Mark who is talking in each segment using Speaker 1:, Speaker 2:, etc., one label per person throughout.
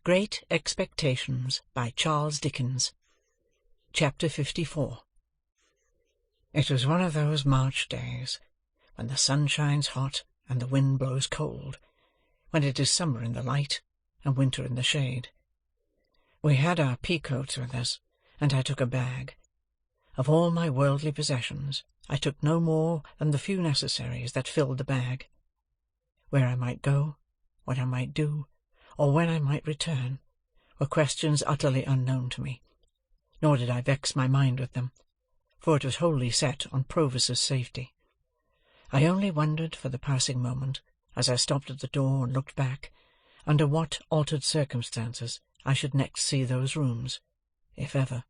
Speaker 1: Great Expectations by Charles Dickens. Chapter 54. It was one of those March days, when the sun shines hot and the wind blows cold, when it is summer in the light and winter in the shade. We had our pea-coats with us, and I took a bag. Of all my worldly possessions, I took no more than the few necessaries that filled the bag. Where I might go, what I might do, or when I might return, were questions utterly unknown to me, nor did I vex my mind with them, for it was wholly set on Provis's safety. I only wondered for the passing moment, as I stopped at the door and looked back, under what altered circumstances I should next see those rooms, if ever.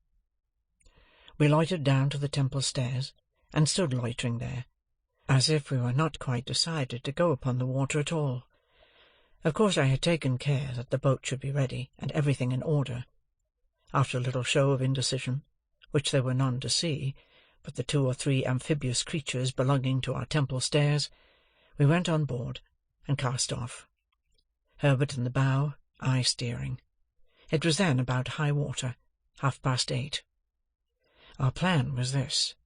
Speaker 1: We loitered down to the Temple stairs, and stood loitering there, as if we were not quite decided to go upon the water at all. Of course I had taken care that the boat should be ready, and everything in order. After a little show of indecision, which there were none to see, but the 2 or 3 amphibious creatures belonging to our Temple stairs, we went on board, and cast off. Herbert in the bow, I steering. It was then about high water, 8:30. Our plan was this.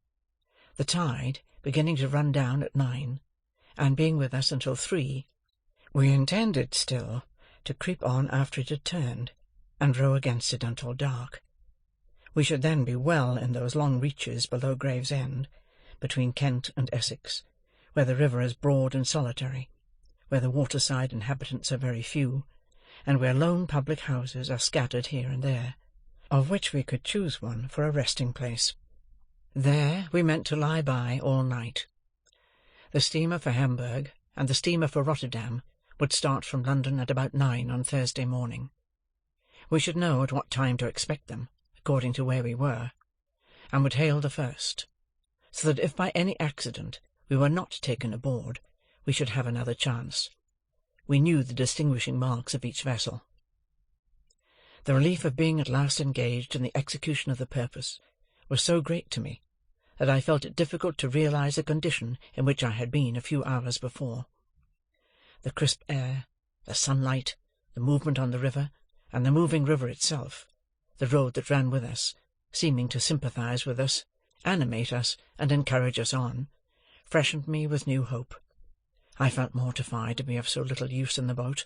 Speaker 1: The tide beginning to run down at 9, and being with us until 3, we intended still to creep on after it had turned, and row against it until dark. We should then be well in those long reaches below Gravesend, between Kent and Essex, where the river is broad and solitary, where the waterside inhabitants are very few, and where lone public houses are scattered here and there, of which we could choose one for a resting-place. There we meant to lie by all night. The steamer for Hamburg and the steamer for Rotterdam would start from London at about 9 on Thursday morning. We should know at what time to expect them, according to where we were, and would hail the first, so that if by any accident we were not taken aboard, we should have another chance. We knew the distinguishing marks of each vessel. The relief of being at last engaged in the execution of the purpose was so great to me, that I felt it difficult to realize the condition in which I had been a few hours before. The crisp air, the sunlight, the movement on the river, and the moving river itself, the road that ran with us, seeming to sympathize with us, animate us, and encourage us on, freshened me with new hope. I felt mortified to be of so little use in the boat,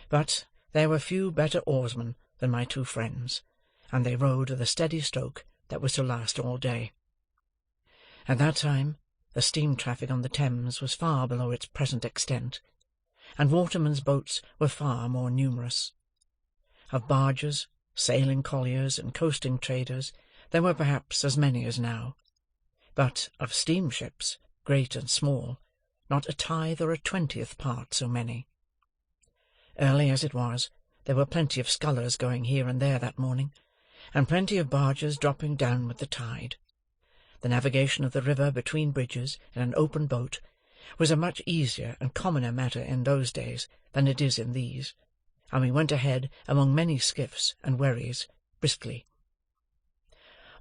Speaker 1: but there were few better oarsmen than my 2 friends, and they rowed with a steady stroke that was to last all day. At that time the steam traffic on the Thames was far below its present extent, and watermen's boats were far more numerous. Of barges, sailing colliers, and coasting traders, there were perhaps as many as now, but of steamships, great and small, not a tithe or a 20th part so many. Early as it was, there were plenty of scullers going here and there that morning, and plenty of barges dropping down with the tide. The navigation of the river between bridges in an open boat was a much easier and commoner matter in those days than it is in these, and we went ahead among many skiffs and wherries, briskly.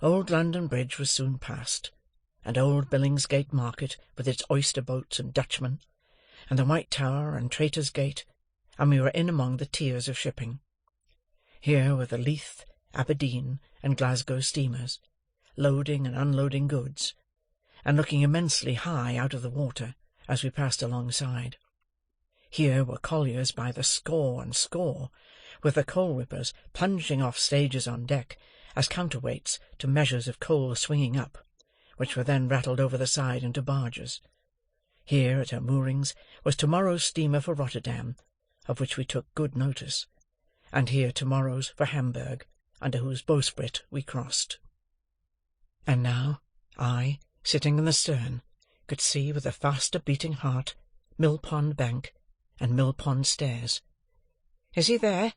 Speaker 1: Old London Bridge was soon passed, and old Billingsgate Market with its oyster boats and Dutchmen, and the White Tower and Traitor's Gate, and we were in among the tiers of shipping. Here were the Leith, Aberdeen, and Glasgow steamers, loading and unloading goods, and looking immensely high out of the water as we passed alongside. Here were colliers by the score and score, with the coal-whippers plunging off stages on deck as counterweights to measures of coal swinging up, which were then rattled over the side into barges. Here, at her moorings, was tomorrow's steamer for Rotterdam, of which we took good notice, and here tomorrow's for Hamburg, under whose bowsprit we crossed. And now, I, sitting in the stern, could see with a faster beating heart Mill Pond Bank and Mill Pond Stairs. "Is he there?"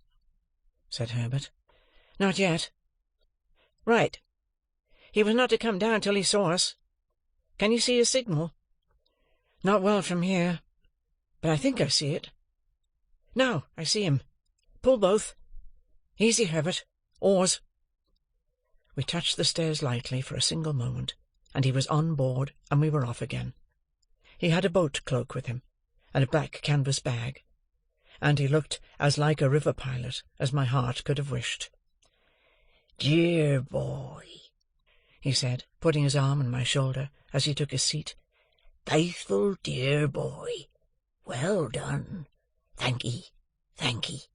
Speaker 1: said Herbert. "Not yet." "Right. He was not to come down till he saw us. Can you see his signal?" "Not well from here, but I think I see it. Now I see him. Pull both. Easy, Herbert. Oars." We touched the stairs lightly for a single moment, and he was on board, and we were off again. He had a boat cloak with him, and a black canvas bag, and he looked as like a river pilot as my heart could have wished.
Speaker 2: "Dear boy,"
Speaker 1: he said, putting his arm on my shoulder as he took his seat.
Speaker 2: "Faithful dear boy. Well done. Thank'ee, thank'ee."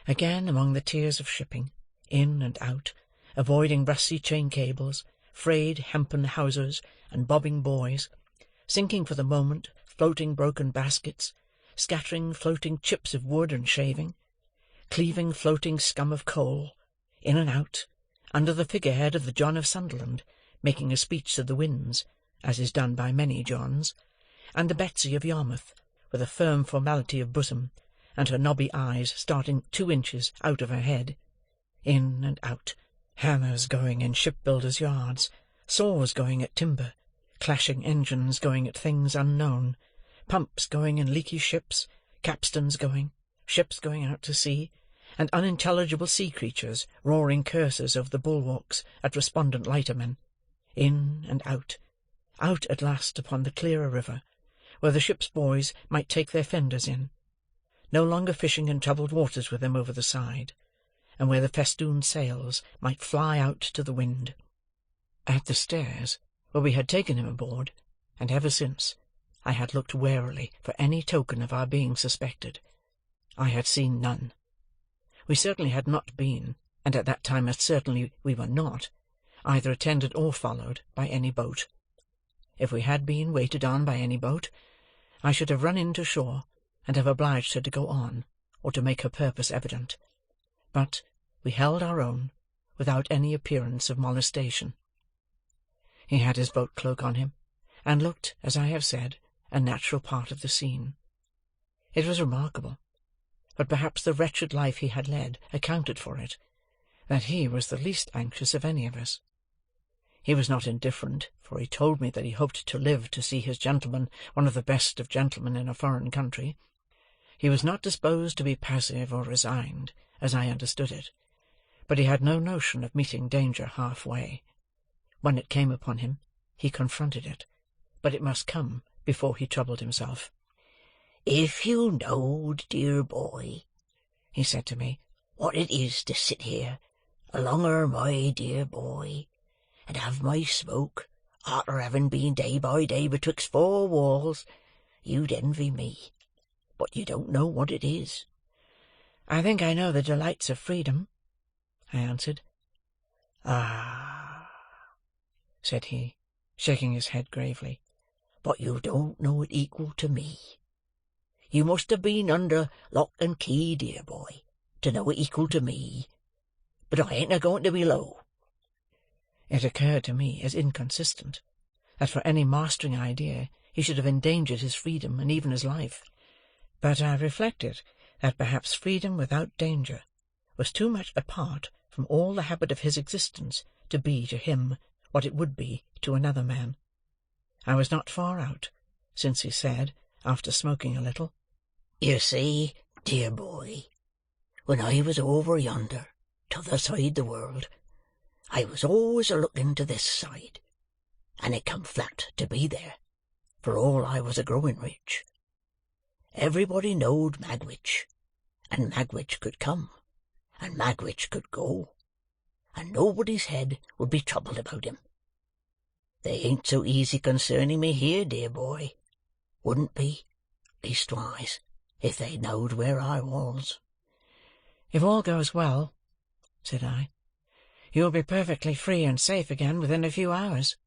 Speaker 1: Again among the tiers of shipping, in and out, avoiding rusty chain cables, frayed hempen hawsers, and bobbing buoys, sinking for the moment floating broken baskets, scattering floating chips of wood and shaving, cleaving floating scum of coal, in and out, under the figurehead of the John of Sunderland, making a speech to the winds, as is done by many Johns, and the Betsy of Yarmouth, with a firm formality of bosom, and her knobby eyes starting 2 inches out of her head, in and out, hammers going in shipbuilders' yards, saws going at timber, clashing engines going at things unknown, pumps going in leaky ships, capstans going, ships going out to sea, and unintelligible sea creatures roaring curses over the bulwarks at respondent lightermen, in and out at last upon the clearer river, where the ship's boys might take their fenders in, no longer fishing in troubled waters with them over the side, and where the festooned sails might fly out to the wind. At the stairs, where we had taken him aboard, and ever since, I had looked warily for any token of our being suspected. I had seen none. We certainly had not been, and at that time as certainly we were not, either attended or followed by any boat. If we had been waited on by any boat, I should have run in to shore, and have obliged her to go on, or to make her purpose evident. But we held our own, without any appearance of molestation. He had his boat cloak on him, and looked, as I have said, a natural part of the scene. It was remarkable, but perhaps the wretched life he had led accounted for it, that he was the least anxious of any of us. He was not indifferent, for he told me that he hoped to live to see his gentleman one of the best of gentlemen in a foreign country. He was not disposed to be passive or resigned, as I understood it, but he had no notion of meeting danger half-way. When it came upon him, he confronted it, but it must come before he troubled himself.
Speaker 2: "If you knowed, dear boy," he said to me, "what it is to sit here, alonger my dear boy, and have my smoke, arter having been day by day betwixt 4 walls, you'd envy me. But you don't know what it is."
Speaker 1: "I think I know the delights of freedom," I answered.
Speaker 2: "Ah,"
Speaker 1: said he, shaking his head gravely,
Speaker 2: "but you don't know it equal to me. You must have been under lock and key, dear boy, to know it equal to me. But I ain't a-going to be low."
Speaker 1: It occurred to me as inconsistent, that for any mastering idea he should have endangered his freedom and even his life. But I reflected that perhaps freedom without danger was too much apart from all the habit of his existence to be to him what it would be to another man. I was not far out, since he said, after smoking a little,
Speaker 2: "You see, dear boy, when I was over yonder, t'other side the world, I was always a-looking to this side, and it come flat to be there, for all I was a-growing rich. Everybody knowed Magwitch, and Magwitch could come, and Magwitch could go, and nobody's head would be troubled about him. They ain't so easy concerning me here, dear boy. Wouldn't be, leastwise, if they knowed where I was."
Speaker 1: "If all goes well," said I, "you will be perfectly free and safe again within a few hours."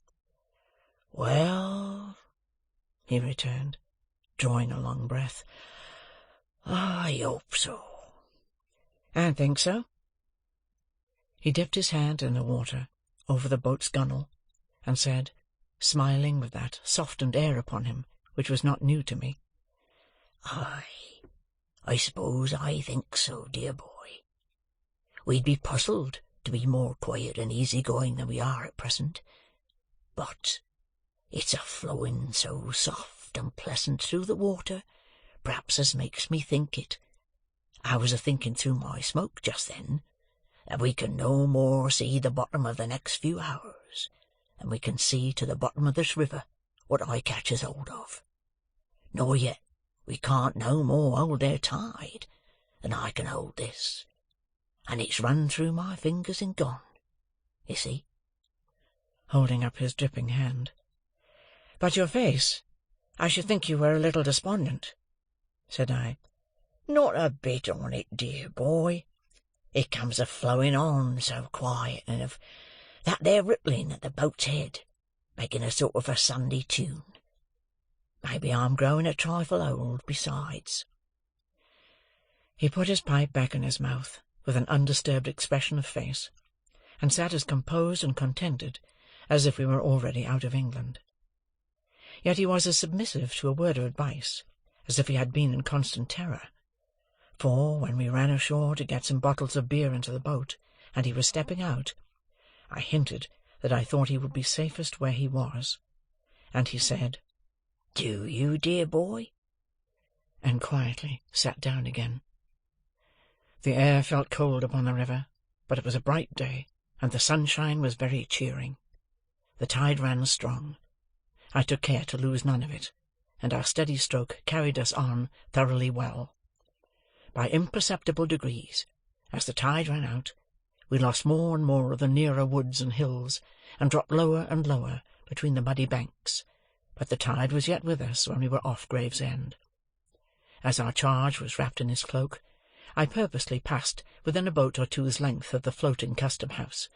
Speaker 2: "Well," he returned, drawing a long breath, "I hope so."
Speaker 1: "And think so?" He dipped his hand in the water, over the boat's gunwale, and said, smiling with that softened air upon him which was not new to me, I suppose I think so, dear boy. We'd be puzzled to be more quiet and easy-going than we are at present, but it's a-flowing so soft and pleasant through the water, perhaps as makes me think it. I was a-thinking through my smoke just then, that we can no more see the bottom of the next few hours than we can see to the bottom of this river what I catches hold of. Nor yet
Speaker 2: We can't no more hold their tide than I can hold this, and it's run through my fingers and gone, you see,"
Speaker 1: holding up his dripping hand. "But your face, I should think you were a little despondent," said I.
Speaker 2: "Not a bit on it, dear boy. It comes a-flowing on so quiet, and of that there rippling at the boat's head, making a sort of a Sunday tune. Maybe I'm growing a trifle old besides."
Speaker 1: He put his pipe back in his mouth with an undisturbed expression of face, and sat as composed and contented as if we were already out of England. Yet he was as submissive to a word of advice as if he had been in constant terror, for, when we ran ashore to get some bottles of beer into the boat, and he was stepping out, I hinted that I thought he would be safest where he was, and he said,
Speaker 2: "Do you, dear boy?"
Speaker 1: and quietly sat down again. The air felt cold upon the river, but it was a bright day, and the sunshine was very cheering. The tide ran strong. I took care to lose none of it, and our steady stroke carried us on thoroughly well. By imperceptible degrees, as the tide ran out, we lost more and more of the nearer woods and hills, and dropped lower and lower between the muddy banks, but the tide was yet with us when we were off Gravesend. As our charge was wrapped in his cloak, I purposely passed within a boat or two's length of the floating custom-house,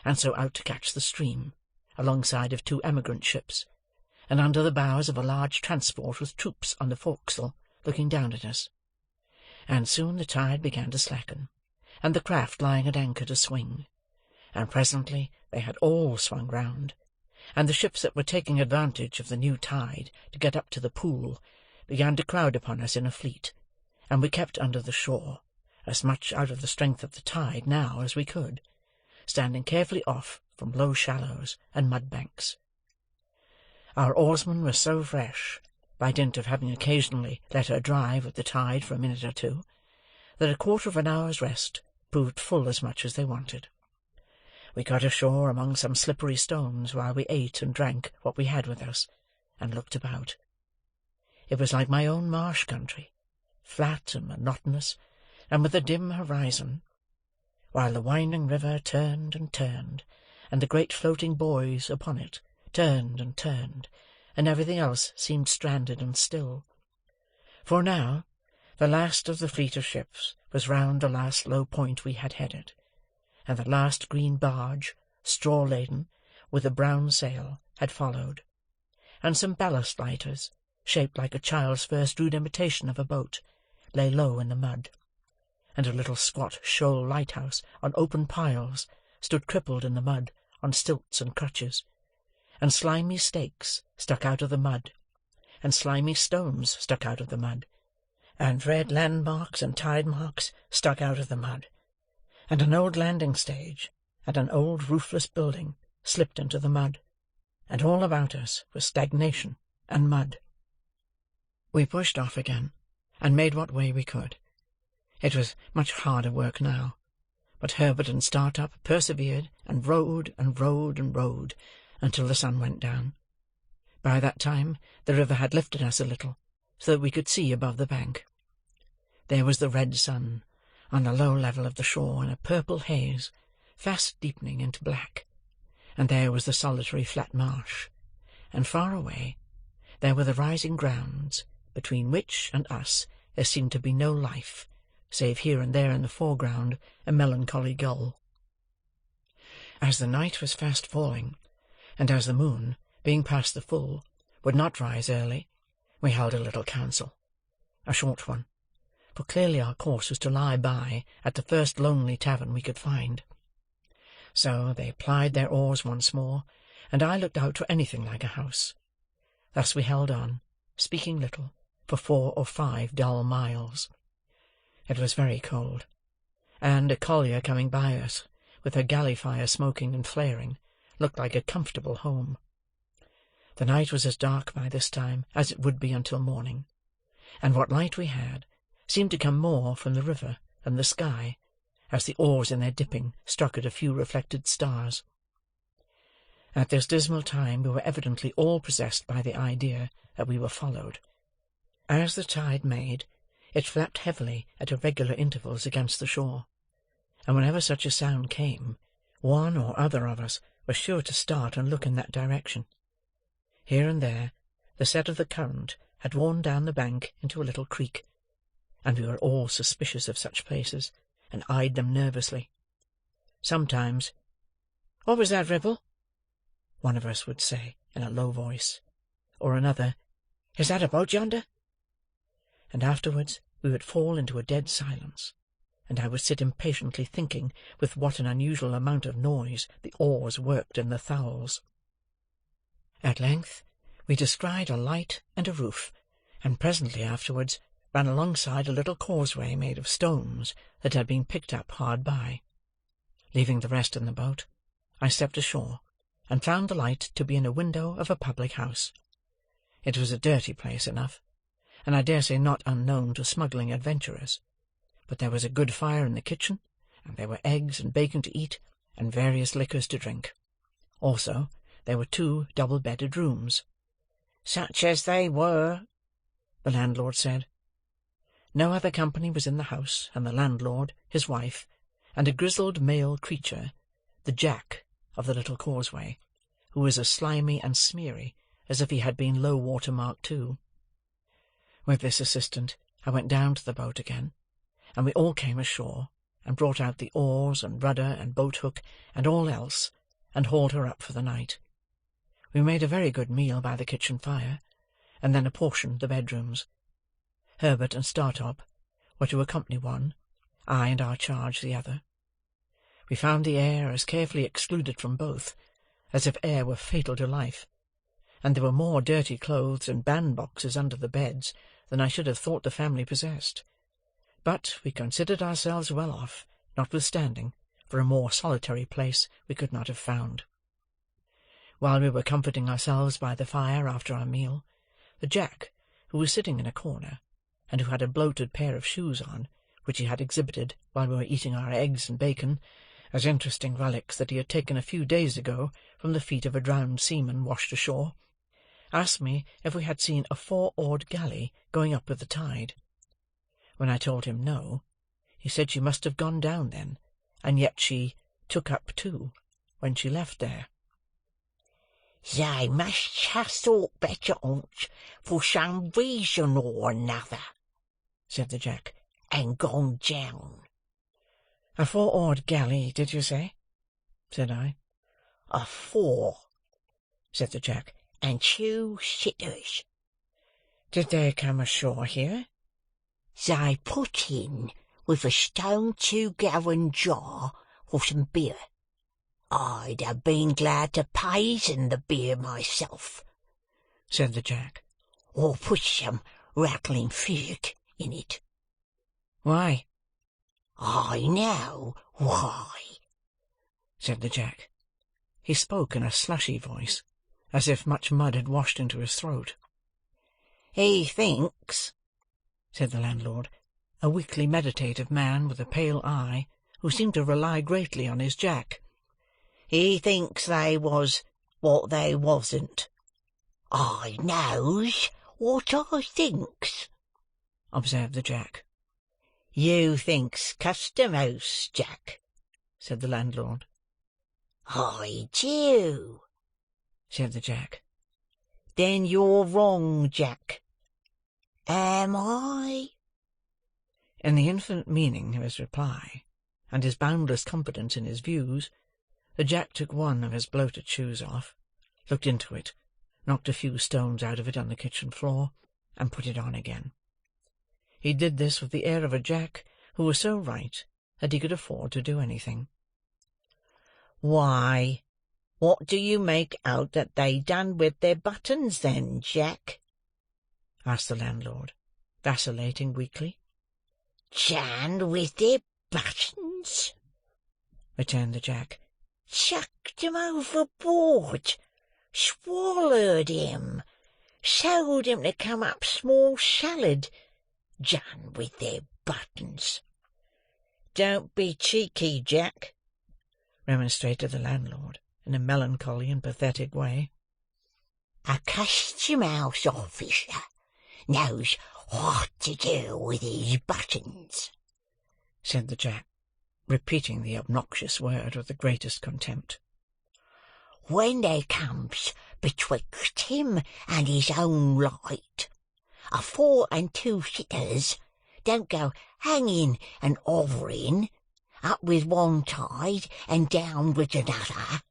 Speaker 1: and so out to catch the stream, alongside of 2 emigrant ships, and under the bows of a large transport with troops on the forecastle looking down at us. And soon the tide began to slacken, and the craft lying at anchor to swing, and presently they had all swung round, and the ships that were taking advantage of the new tide to get up to the pool began to crowd upon us in a fleet, and we kept under the shore, as much out of the strength of the tide now as we could, standing carefully off from low shallows and mud banks. Our oarsman was so fresh, by dint of having occasionally let her drive with the tide for a minute or two, that a quarter of an hour's rest proved full as much as they wanted. We got ashore among some slippery stones while we ate and drank what we had with us, and looked about. It was like my own marsh country, flat and monotonous, and with a dim horizon, while the winding river turned and turned, and the great floating buoys upon it turned and turned, and everything else seemed stranded and still. For now, the last of the fleet of ships was round the last low point we had headed, and the last green barge, straw-laden, with a brown sail, had followed, and some ballast lighters, shaped like a child's first rude imitation of a boat, lay low in the mud, and a little squat shoal lighthouse on open piles stood crippled in the mud on stilts and crutches, and slimy stakes stuck out of the mud, and slimy stones stuck out of the mud, and red landmarks and tide marks stuck out of the mud, and an old landing stage and an old roofless building slipped into the mud, and all about us was stagnation and mud. We pushed off again, and made what way we could. It was much harder work now, but Herbert and Startup persevered and rowed and rowed and rowed until the sun went down. By that time the river had lifted us a little, so that we could see above the bank. There was the red sun on the low level of the shore in a purple haze, fast deepening into black, and there was the solitary flat marsh, and far away there were the rising grounds, between which and us there seemed to be no life, save here and there in the foreground a melancholy gull. As the night was fast falling, and as the moon, being past the full, would not rise early, we held a little council, a short one, for clearly our course was to lie by at the first lonely tavern we could find. So they plied their oars once more, and I looked out for anything like a house. Thus we held on, speaking little, for 4 or 5 dull miles. It was very cold, and a collier coming by us, with her galley fire smoking and flaring, looked like a comfortable home. The night was as dark by this time as it would be until morning, and what light we had seemed to come more from the river than the sky, as the oars in their dipping struck at a few reflected stars. At this dismal time we were evidently all possessed by the idea that we were followed, As the tide made, it flapped heavily at irregular intervals against the shore, and whenever such a sound came, one or other of us was sure to start and look in that direction. Here and there, the set of the current had worn down the bank into a little creek, and we were all suspicious of such places, and eyed them nervously. Sometimes, "What was that, Ripple?" one of us would say in a low voice, or another, "Is that a boat yonder?" And afterwards we would fall into a dead silence, and I would sit impatiently thinking with what an unusual amount of noise the oars worked in the thowels. At length we descried a light and a roof, and presently afterwards ran alongside a little causeway made of stones that had been picked up hard by. Leaving the rest in the boat, I stepped ashore, and found the light to be in a window of a public house. It was a dirty place enough, and I dare say not unknown to smuggling adventurers, but there was a good fire in the kitchen, and there were eggs and bacon to eat, and various liquors to drink. Also, there were 2 double-bedded rooms. "Such as they were," the landlord said. No other company was in the house than the landlord, his wife, and a grizzled male creature, the Jack of the little causeway, who was as slimy and smeary as if he had been low-water mark too. With this assistant I went down to the boat again, and we all came ashore, and brought out the oars and rudder and boat-hook and all else, and hauled her up for the night. We made a very good meal by the kitchen fire, and then apportioned the bedrooms. Herbert and Startop were to accompany one, I and our charge the other. We found the air as carefully excluded from both, as if air were fatal to life, and there were more dirty clothes and bandboxes under the beds than I should have thought the family possessed. But we considered ourselves well off, notwithstanding, for a more solitary place we could not have found. While we were comforting ourselves by the fire after our meal, the Jack, who was sitting in a corner, and who had a bloated pair of shoes on, which he had exhibited while we were eating our eggs and bacon, as interesting relics that he had taken a few days ago from the feet of a drowned seaman washed ashore, asked me if we had seen a 4-oared galley going up with the tide. When I told him no, he said she must have gone down then, and yet she took up too, when she left there.
Speaker 2: "They must have thought better on't for some reason or another," said the Jack, "and gone down."
Speaker 1: "A 4-oared galley, did you say?" said I.
Speaker 2: "A 4," said the Jack, "and 2 sitters."
Speaker 1: "Did they come ashore here?"
Speaker 2: "They put in with a stone 2-gallon jar for some beer. I'd have been glad to poison the beer myself,"
Speaker 1: said the Jack.
Speaker 2: "or put some rattling physic in it."
Speaker 1: "Why?"
Speaker 2: "I know why,"
Speaker 1: said the Jack. He spoke in a slushy voice, as if much mud had washed into his throat.
Speaker 2: "He thinks,"
Speaker 1: said the landlord, a weakly meditative man with a pale eye, who seemed to rely greatly on his Jack,
Speaker 2: "he thinks they was what they wasn't." "I knows what I thinks,"
Speaker 1: observed the Jack.
Speaker 2: "You thinks Custom House, Jack,"
Speaker 1: said the landlord.
Speaker 2: "I do,"
Speaker 1: said the Jack.
Speaker 2: "Then you're wrong, Jack." "Am I?"
Speaker 1: In the infinite meaning of his reply, and his boundless confidence in his views, the Jack took one of his bloated shoes off, looked into it, knocked a few stones out of it on the kitchen floor, and put it on again. He did this with the air of a Jack who was so right that he could afford to do anything.
Speaker 2: "Why, what do you make out that they done with their buttons then, Jack?"
Speaker 1: asked the landlord, vacillating weakly.
Speaker 2: "Done with their buttons?"
Speaker 1: returned the Jack.
Speaker 2: "Chucked 'em overboard, swallowed him, sold him to come up small salad. Done with their buttons." "Don't be cheeky, Jack," remonstrated the landlord, in a melancholy and pathetic way. "A custom house officer knows "What to do with these buttons?"
Speaker 1: said the chap, repeating the obnoxious word with the greatest contempt.
Speaker 2: "When they comes betwixt him and his own light, a 4 and 2 sitters don't go hanging and hovering, up with one tide and down with another,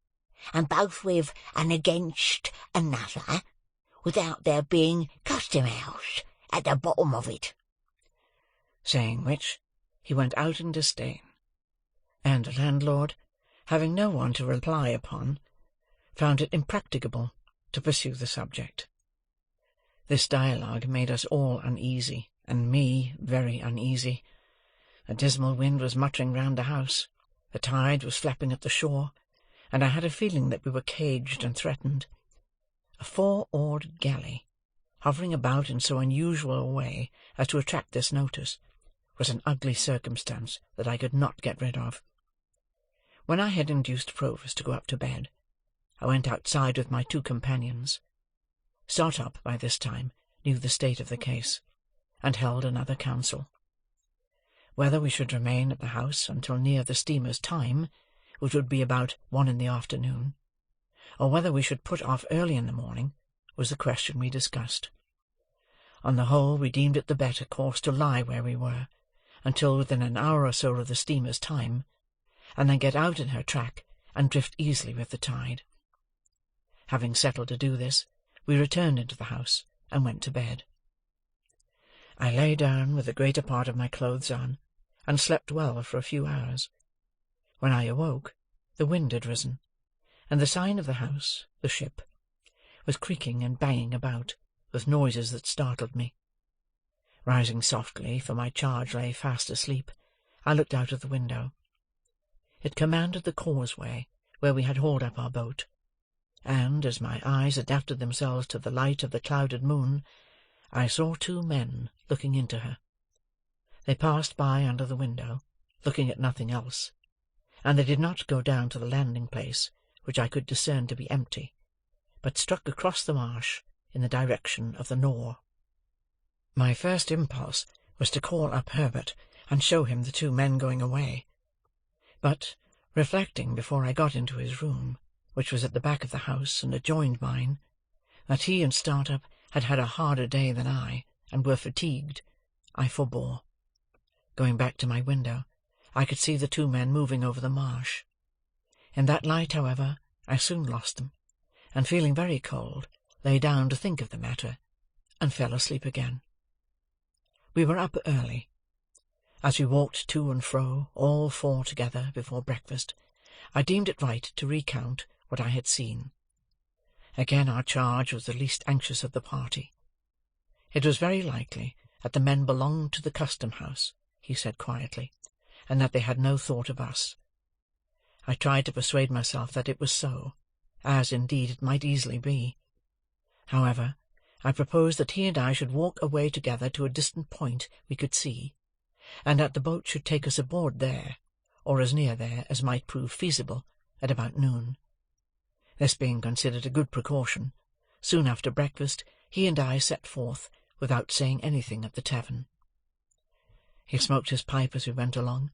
Speaker 2: and both with and against another, without there being custom-house at the bottom of it."
Speaker 1: Saying which, he went out in disdain, and the landlord, having no one to reply upon, found it impracticable to pursue the subject. This dialogue made us all uneasy, and me very uneasy. A dismal wind was muttering round the house, the tide was flapping at the shore, and I had a feeling that we were caged and threatened. A 4-oared galley, hovering about in so unusual a way as to attract this notice, was an ugly circumstance that I could not get rid of. When I had induced Provis to go up to bed, I went outside with my 2 companions. Startup, by this time, knew the state of the case, and held another council. Whether we should remain at the house until near the steamer's time, which would be about 1 in the afternoon, or whether we should put off early in the morning, was the question we discussed. On the whole, we deemed it the better course to lie where we were, until within an hour or so of the steamer's time, and then get out in her track and drift easily with the tide. Having settled to do this, we returned into the house and went to bed. I lay down with the greater part of my clothes on, and slept well for a few hours. When I awoke, the wind had risen, and the sign of the house, the ship, was creaking and banging about, with noises that startled me. Rising softly, for my charge lay fast asleep, I looked out of the window. It commanded the causeway where we had hauled up our boat, and, as my eyes adapted themselves to the light of the clouded moon, I saw 2 men looking into her. They passed by under the window, looking at nothing else, and they did not go down to the landing-place, which I could discern to be empty, but struck across the marsh in the direction of the Nore. My first impulse was to call up Herbert and show him the 2 men going away, but, reflecting before I got into his room, which was at the back of the house and adjoined mine, that he and Startup had had a harder day than I, and were fatigued, I forbore. Going back to my window, I could see the 2 men moving over the marsh. In that light, however, I soon lost them, and feeling very cold, lay down to think of the matter, and fell asleep again. We were up early. As we walked to and fro, all 4 together, before breakfast, I deemed it right to recount what I had seen. Again our charge was the least anxious of the party. It was very likely that the men belonged to the custom-house, he said quietly, and that they had no thought of us. I tried to persuade myself that it was so, as indeed it might easily be. However, I proposed that he and I should walk away together to a distant point we could see, and that the boat should take us aboard there, or as near there as might prove feasible, at about noon. This being considered a good precaution, soon after breakfast he and I set forth, without saying anything at the tavern. He smoked his pipe as we went along,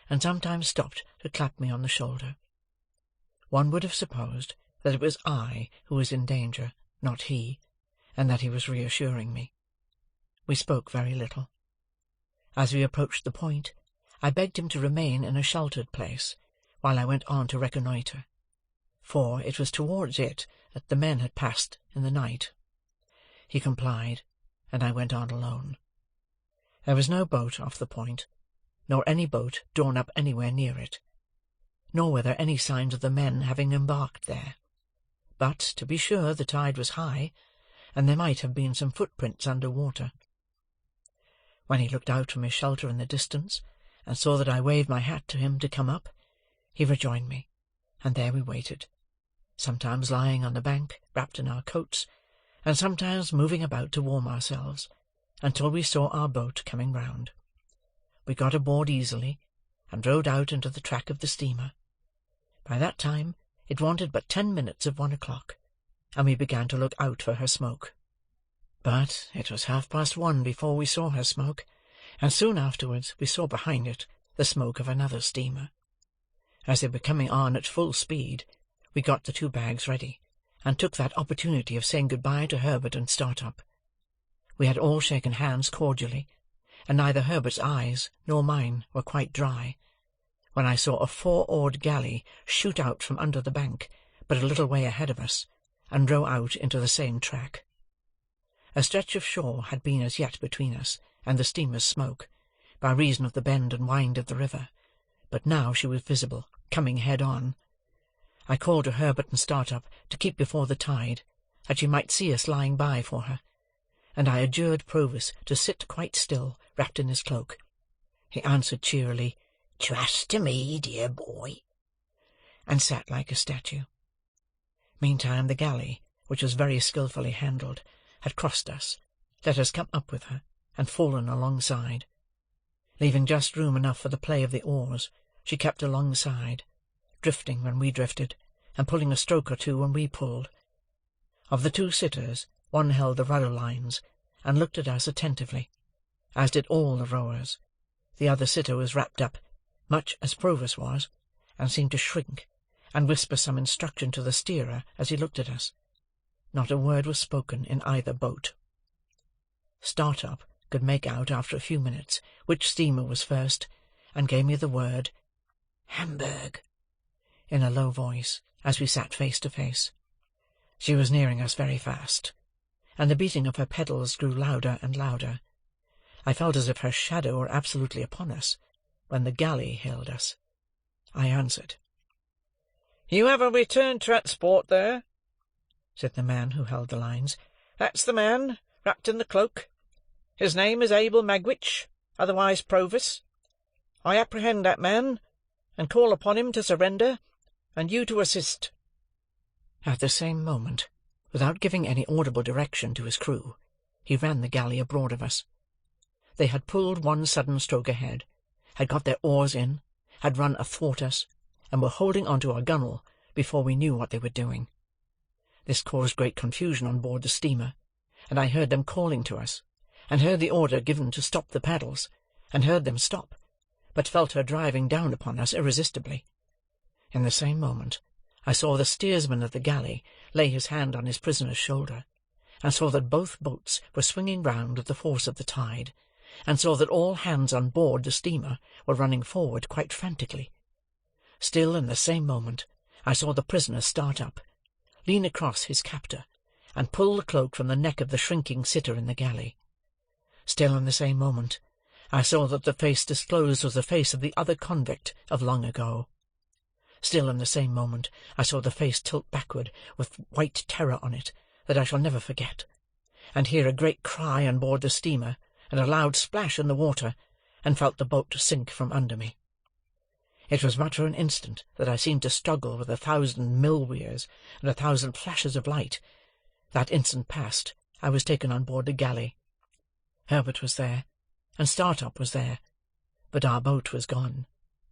Speaker 1: and sometimes stopped to clap me on the shoulder. One would have supposed that it was I who was in danger, not he, and that he was reassuring me. We spoke very little. As we approached the point, I begged him to remain in a sheltered place, while I went on to reconnoitre, for it was towards it that the men had passed in the night. He complied, and I went on alone. There was no boat off the point, nor any boat drawn up anywhere near it, nor were there any signs of the men having embarked there. But, to be sure, the tide was high, and there might have been some footprints under water. When he looked out from his shelter in the distance, and saw that I waved my hat to him to come up, he rejoined me, and there we waited, sometimes lying on the bank, wrapped in our coats, and sometimes moving about to warm ourselves, until we saw our boat coming round. We got aboard easily, and rowed out into the track of the steamer. By that time it wanted but 10 minutes of 1 o'clock, and we began to look out for her smoke. But it was 1:30 before we saw her smoke, and soon afterwards we saw behind it the smoke of another steamer. As they were coming on at full speed, we got the 2 bags ready, and took that opportunity of saying good-bye to Herbert and Startup. We had all shaken hands cordially, and neither Herbert's eyes nor mine were quite dry, when I saw a 4-oared galley shoot out from under the bank, but a little way ahead of us, and row out into the same track. A stretch of shore had been as yet between us and the steamer's smoke, by reason of the bend and wind of the river, but now she was visible, coming head-on. I called to Herbert and Startup to keep before the tide, that she might see us lying by for her, and I adjured Provis to sit quite still, wrapped in his cloak. He answered cheerily, "Trust to me, dear boy," and sat like a statue. Meantime the galley, which was very skilfully handled, had crossed us, let us come up with her, and fallen alongside. Leaving just room enough for the play of the oars, she kept alongside, drifting when we drifted, and pulling a stroke or 2 when we pulled. Of the 2 sitters, one held the rudder lines, and looked at us attentively, as did all the rowers. The other sitter was wrapped up, much as Provis was, and seemed to shrink, and whisper some instruction to the steerer as he looked at us. Not a word was spoken in either boat. Startup could make out, after a few minutes, which steamer was first, and gave me the word "Hamburg," in a low voice, as we sat face to face. She was nearing us very fast, and the beating of her pedals grew louder and louder. I felt as if her shadow were absolutely upon us, when the galley hailed us. I answered. "You have a return transport there," said the man who held the lines. "That's the man, wrapped in the cloak. His name is Abel Magwitch, otherwise Provis. I apprehend that man, and call upon him to surrender, and you to assist." At the same moment, without giving any audible direction to his crew, he ran the galley abroad of us. They had pulled one sudden stroke ahead, had got their oars in, had run athwart us, and were holding on to our gunwale before we knew what they were doing. This caused great confusion on board the steamer, and I heard them calling to us, and heard the order given to stop the paddles, and heard them stop, but felt her driving down upon us irresistibly. In the same moment, I saw the steersman of the galley lay his hand on his prisoner's shoulder, and saw that both boats were swinging round with the force of the tide, and saw that all hands on board the steamer were running forward quite frantically. Still in the same moment, I saw the prisoner start up, lean across his captor, and pull the cloak from the neck of the shrinking sitter in the galley. Still in the same moment, I saw that the face disclosed was the face of the other convict of long ago. Still in the same moment, I saw the face tilt backward with white terror on it that I shall never forget, and hear a great cry on board the steamer, and a loud splash in the water, and felt the boat sink from under me. It was but for an instant that I seemed to struggle with 1,000 mill-weirs and 1,000 flashes of light. That instant past, I was taken on board the galley. Herbert was there, and Startup was there, but our boat was gone,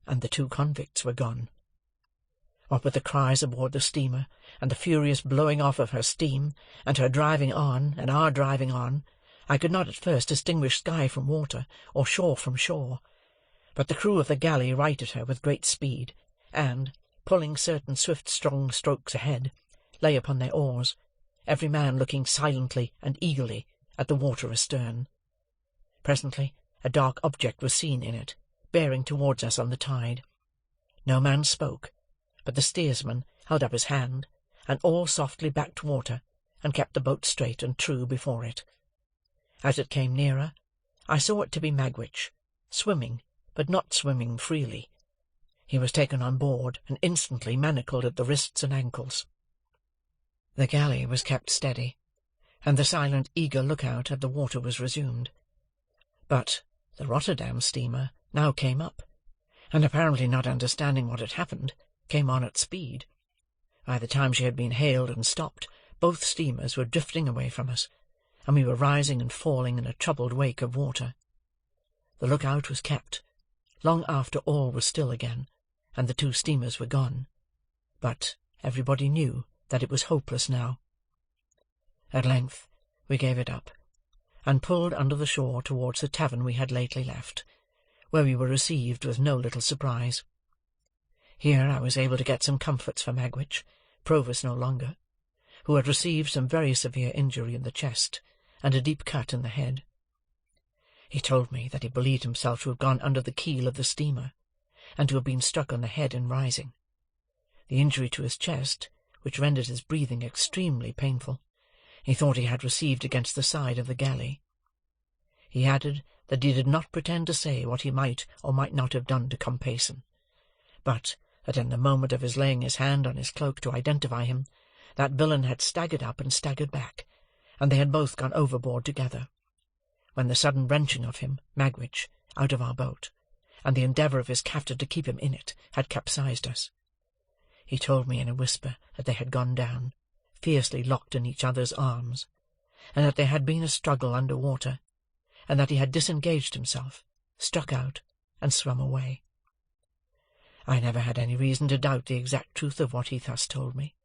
Speaker 1: and the 2 convicts were gone. What with the cries aboard the steamer, and the furious blowing off of her steam, and her driving on, and our driving on, I could not at first distinguish sky from water, or shore from shore, but the crew of the galley righted her with great speed, and, pulling certain swift strong strokes ahead, lay upon their oars, every man looking silently and eagerly at the water astern. Presently a dark object was seen in it, bearing towards us on the tide. No man spoke, but the steersman held up his hand, and all softly backed water, and kept the boat straight and true before it. As it came nearer, I saw it to be Magwitch, swimming, but not swimming freely. He was taken on board, and instantly manacled at the wrists and ankles. The galley was kept steady, and the silent, eager look-out at the water was resumed. But the Rotterdam steamer now came up, and apparently not understanding what had happened, came on at speed. By the time she had been hailed and stopped, both steamers were drifting away from us, and we were rising and falling in a troubled wake of water. The look-out was kept, long after all was still again, and the 2 steamers were gone, but everybody knew that it was hopeless now. At length we gave it up, and pulled under the shore towards the tavern we had lately left, where we were received with no little surprise. Here I was able to get some comforts for Magwitch, Provis no longer, who had received some very severe injury in the chest, and a deep cut in the head. He told me that he believed himself to have gone under the keel of the steamer, and to have been struck on the head in rising. The injury to his chest, which rendered his breathing extremely painful, he thought he had received against the side of the galley. He added that he did not pretend to say what he might or might not have done to Compeyson, but that in the moment of his laying his hand on his cloak to identify him, that villain had staggered up and staggered back, and they had both gone overboard together, when the sudden wrenching of him, Magwitch, out of our boat, and the endeavour of his captor to keep him in it, had capsized us. He told me in a whisper that they had gone down, fiercely locked in each other's arms, and that there had been a struggle under water, and that he had disengaged himself, struck out, and swum away. I never had any reason to doubt the exact truth of what he thus told me.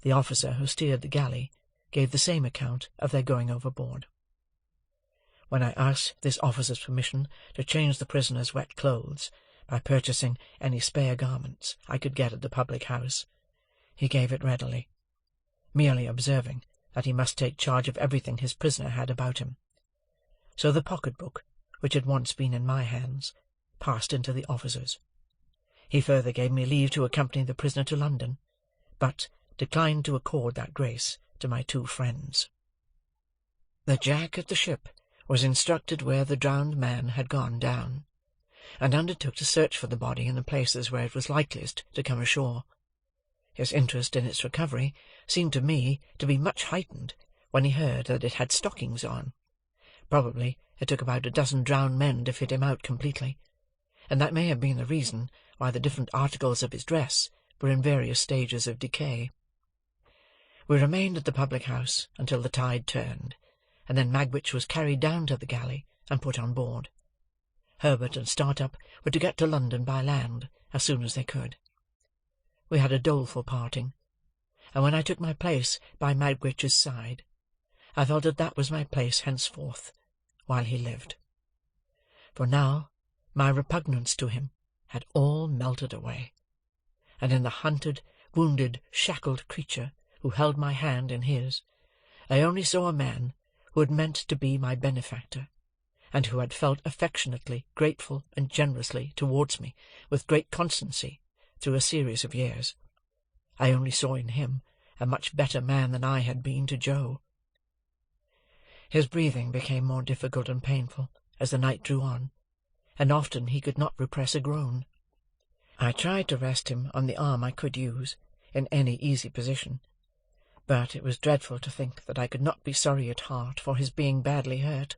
Speaker 1: The officer who steered the galley gave the same account of their going overboard. When I asked this officer's permission to change the prisoner's wet clothes by purchasing any spare garments I could get at the public-house, he gave it readily, merely observing that he must take charge of everything his prisoner had about him. So the pocket-book, which had once been in my hands, passed into the officer's. He further gave me leave to accompany the prisoner to London, but declined to accord that grace to my two friends. The Jack at the ship was instructed where the drowned man had gone down, and undertook to search for the body in the places where it was likeliest to come ashore. His interest in its recovery seemed to me to be much heightened when he heard that it had stockings on. Probably it took about a dozen drowned men to fit him out completely, and that may have been the reason why the different articles of his dress were in various stages of decay. We remained at the public-house until the tide turned, and then Magwitch was carried down to the galley and put on board. Herbert and Startup were to get to London by land as soon as they could. We had a doleful parting, and when I took my place by Magwitch's side, I felt that that was my place henceforth, while he lived. For now my repugnance to him had all melted away, and in the hunted, wounded, shackled creature who held my hand in his, I only saw a man who had meant to be my benefactor, and who had felt affectionately grateful and generously towards me with great constancy through a series of years. I only saw in him a much better man than I had been to Joe. His breathing became more difficult and painful as the night drew on, and often he could not repress a groan. I tried to rest him on the arm I could use, in any easy position, but it was dreadful to think that I could not be sorry at heart for his being badly hurt,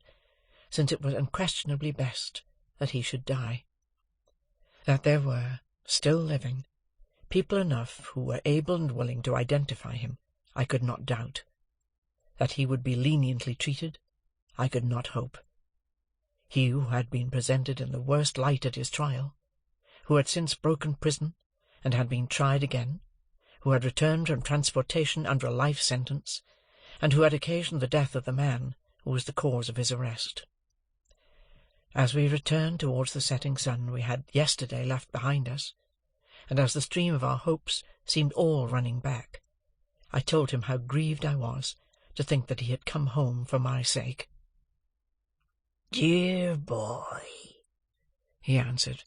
Speaker 1: since it was unquestionably best that he should die. That there were, still living, people enough who were able and willing to identify him, I could not doubt. That he would be leniently treated, I could not hope. He who had been presented in the worst light at his trial, who had since broken prison, and had been tried again, who had returned from transportation under a life sentence, and who had occasioned the death of the man who was the cause of his arrest. As we returned towards the setting sun we had yesterday left behind us, and as the stream of our hopes seemed all running back, I told him how grieved I was to think that he had come home for my sake.
Speaker 2: "Dear boy,"
Speaker 1: he answered,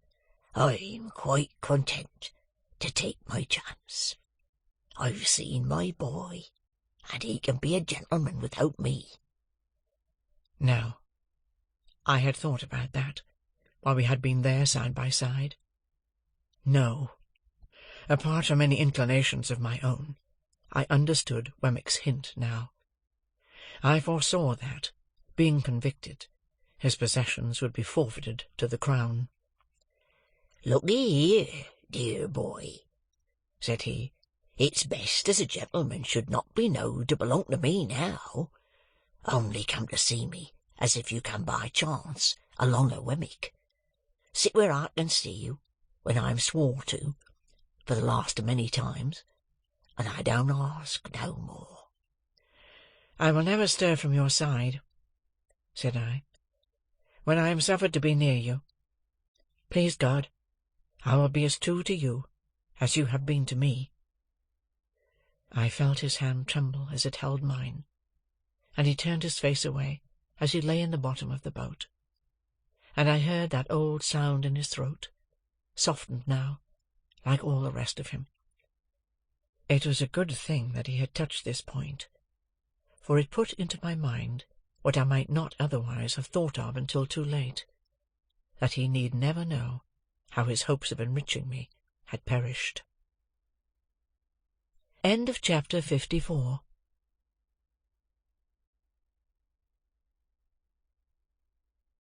Speaker 2: "I'm quite content to take my chance. I've seen my boy, and he can be a gentleman without me."
Speaker 1: No, I had thought about that, while we had been there side by side. No, apart from any inclinations of my own, I understood Wemmick's hint now. I foresaw that, being convicted, his possessions would be forfeited to the Crown.
Speaker 2: "Look'ee here, dear boy," said he, "it's best as a gentleman should not be knowed to belong to me now. Only come to see me as if you come by chance along o' Wemmick. Sit where I can see you, when I'm swore to, for the last of many times, and I don't ask no more."
Speaker 1: "I will never stir from your side," said I, "when I am suffered to be near you. Please God, I will be as true to you as you have been to me." I felt his hand tremble as it held mine, and he turned his face away as he lay in the bottom of the boat, and I heard that old sound in his throat, softened now, like all the rest of him. It was a good thing that he had touched this point, for it put into my mind what I might not otherwise have thought of until too late, that he need never know how his hopes of enriching me had perished. Chapter 54.